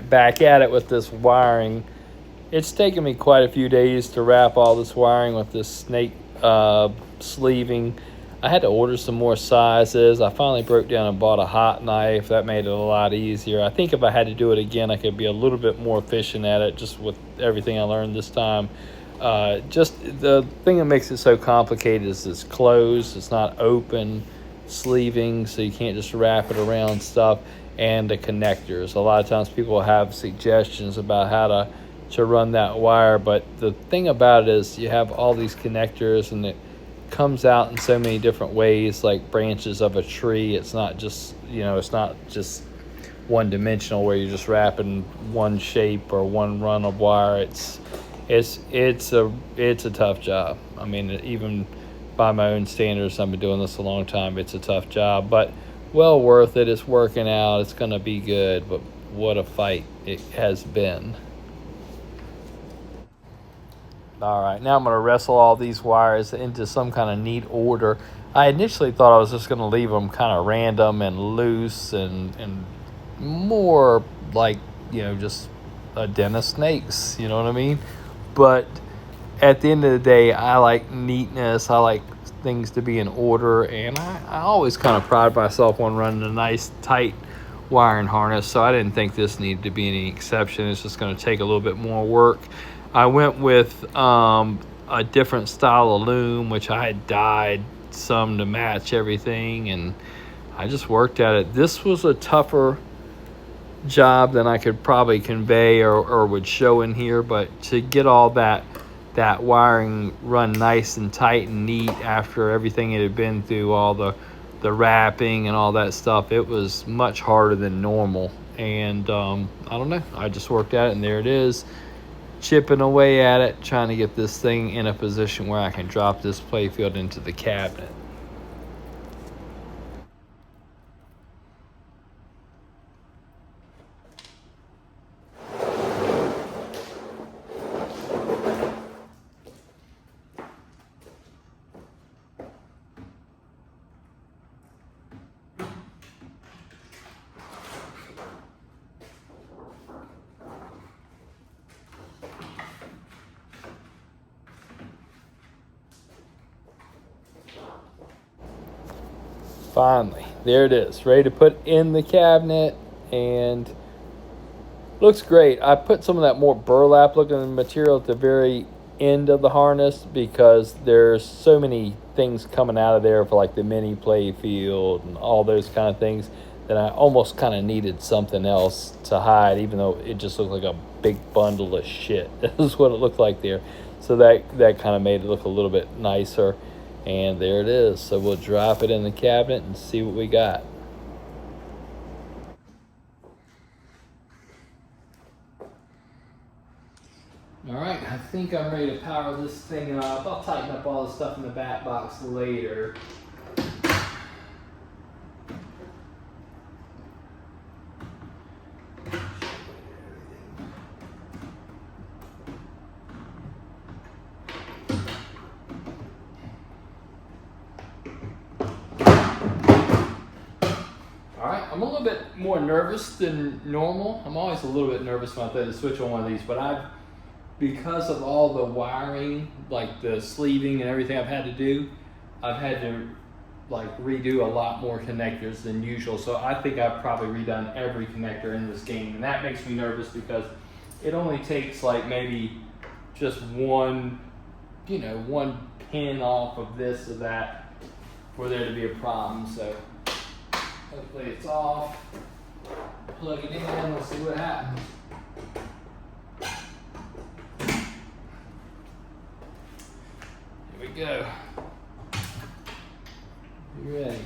back at it with this wiring. It's taken me quite a few days to wrap all this wiring with this snake sleeving. I had to order some more sizes. I finally broke down and bought a hot knife. That made it a lot easier. I think if I had to do it again, I could be a little bit more efficient at it, just with everything I learned this time. Just the thing that makes it so complicated is it's closed, it's not open sleeving, so you can't just wrap it around stuff, and the connectors. A lot of times people have suggestions about how to run that wire, but the thing about it is you have all these connectors and it comes out in so many different ways, like branches of a tree. It's not just, it's not just one dimensional where you're just wrapping one shape or one run of wire. It's a tough job. I mean, even by my own standards, I've been doing this a long time. It's a tough job, but well worth it. It's working out. It's going to be good, but what a fight it has been. All right, now I'm going to wrestle all these wires into some kind of neat order. I initially thought I was just going to leave them kind of random and loose and more like, just a den of snakes, you know what I mean? But at the end of the day, I like neatness. I like things to be in order, and I always kind of pride myself on running a nice, tight wiring harness, so I didn't think this needed to be any exception. It's just going to take a little bit more work. I went with a different style of loom, which I had dyed some to match everything, and I just worked at it. This was a tougher job than I could probably convey or would show in here, but to get all that wiring run nice and tight and neat after everything it had been through, all the wrapping and all that stuff, it was much harder than normal. And I don't know, I just worked at it, and there it is, chipping away at it, trying to get this thing in a position where I can drop this Playfield into the cabinet. Finally, there it is, ready to put in the cabinet, and looks great. I put some of that more burlap looking material at the very end of the harness because there's so many things coming out of there for like the mini Playfield and all those kind of things that I almost kind of needed something else to hide, even though it just looked like a big bundle of shit. This is what it looked like there. So that kind of made it look a little bit nicer. And there it is. So we'll drop it in the cabinet and see what we got. All right, I think I'm ready to power this thing up. I'll tighten up all the stuff in the back box later. I'm a little bit more nervous than normal. I'm always a little bit nervous when I play the switch on one of these, but because of all the wiring, like the sleeving and everything I've had to do, I've had to like redo a lot more connectors than usual. So I think I've probably redone every connector in this game, and that makes me nervous because it only takes like maybe just one pin off of this or that for there to be a problem. So hopefully it's off. Plug it in, let's see what happens. Here we go. You ready?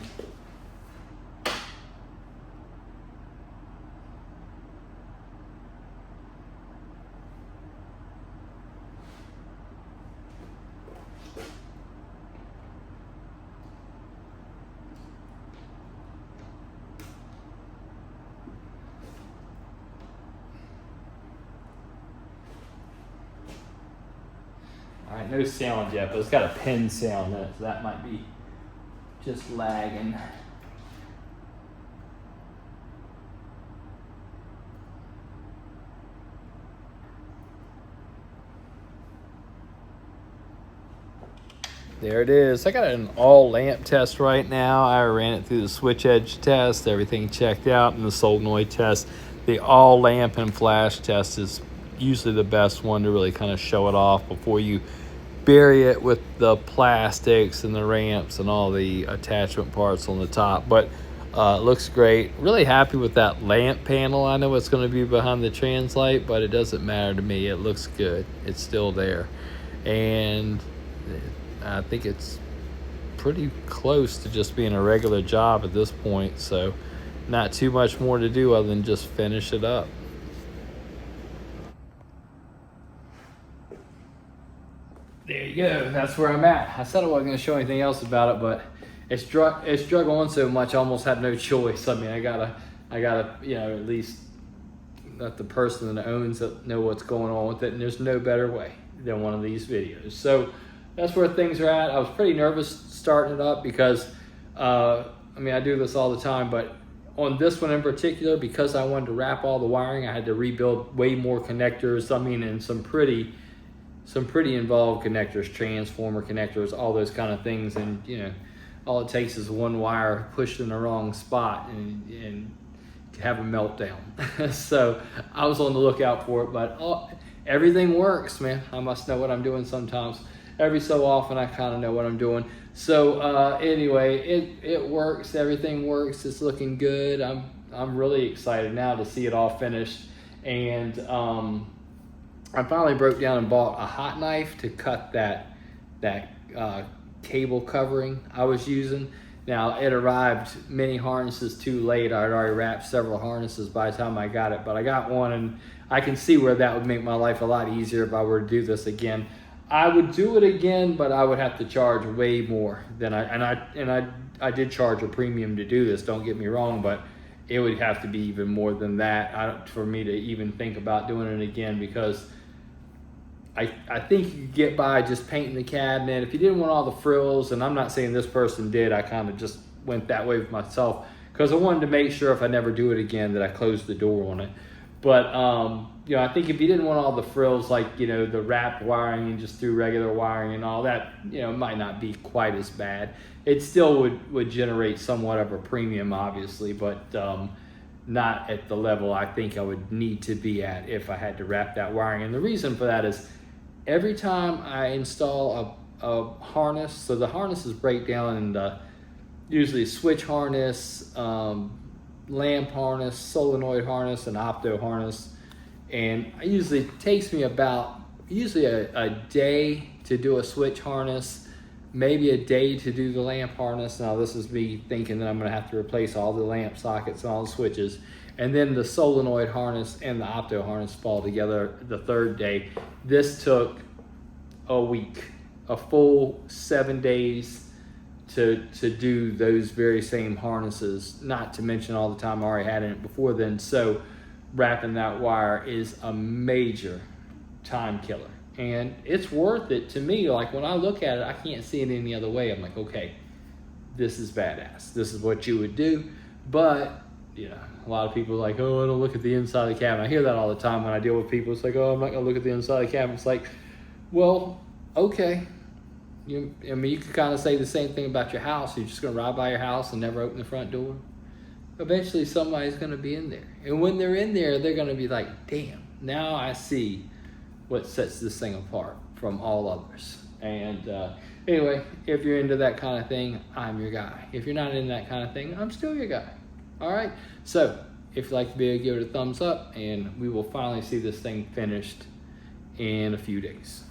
All right, no sound yet, but it's got a pin sound in it, so that might be just lagging. There it is. I got an all lamp test right now. I ran it through the switch edge test, everything checked out, and the solenoid test. The all lamp and flash test is usually the best one to really kind of show it off before you bury it with the plastics and the ramps and all the attachment parts on the top. But it looks great. Really happy with that lamp panel. I know it's going to be behind the trans light, but it doesn't matter to me. It looks good. It's still there. And I think it's pretty close to just being a regular job at this point, so not too much more to do other than just finish it up. There you go. That's where I'm at. I said I wasn't going to show anything else about it, but it's drug on so much I almost had no choice. I mean, I gotta at least let the person that owns it know what's going on with it, and there's no better way than one of these videos. So that's where things are at. I was pretty nervous starting it up because, I do this all the time, but on this one in particular, because I wanted to wrap all the wiring, I had to rebuild way more connectors. And some pretty involved connectors, transformer connectors, all those kind of things. And, all it takes is one wire pushed in the wrong spot and have a meltdown. So I was on the lookout for it, but everything works, man. I must know what I'm doing sometimes. Every so often I kind of know what I'm doing. So anyway, it works. Everything works. It's looking good. I'm really excited now to see it all finished. And I finally broke down and bought a hot knife to cut that cable covering I was using. Now, it arrived many harnesses too late. I'd already wrapped several harnesses by the time I got it, but I got one, and I can see where that would make my life a lot easier if I were to do this again. I would do it again, but I would have to charge way more than I did charge a premium to do this, don't get me wrong, but it would have to be even more than that for me to even think about doing it again, because I think you could get by just painting the cabinet. If you didn't want all the frills, and I'm not saying this person did, I kind of just went that way with myself because I wanted to make sure if I never do it again that I closed the door on it. But I think if you didn't want all the frills, like the wrapped wiring and just threw regular wiring and all that, might not be quite as bad. It still would generate somewhat of a premium, obviously, but not at the level I think I would need to be at if I had to wrap that wiring. And the reason for that is every time I install a harness, so the harnesses break down into usually switch harness, lamp harness, solenoid harness, and opto harness. And it takes me about a day to do a switch harness, maybe a day to do the lamp harness. Now this is me thinking that I'm gonna have to replace all the lamp sockets and all the switches. And then the solenoid harness and the opto harness fall together the third day. This took a week, a full 7 days to do those very same harnesses, not to mention all the time I already had in it before then. So wrapping that wire is a major time killer. And it's worth it to me. Like when I look at it, I can't see it any other way. I'm like, okay, this is badass. This is what you would do. But a lot of people are like, oh, I don't look at the inside of the cabinet. I hear that all the time when I deal with people. It's like, oh, I'm not gonna look at the inside of the cabinet. It's like, well, okay. You could kind of say the same thing about your house. You're just gonna ride by your house and never open the front door. Eventually somebody's gonna be in there. And when they're in there, they're gonna be like, damn, now I see what sets this thing apart from all others. And anyway, if you're into that kind of thing, I'm your guy. If you're not into that kind of thing, I'm still your guy. All right, so if you like the video, give it a thumbs up, and we will finally see this thing finished in a few days.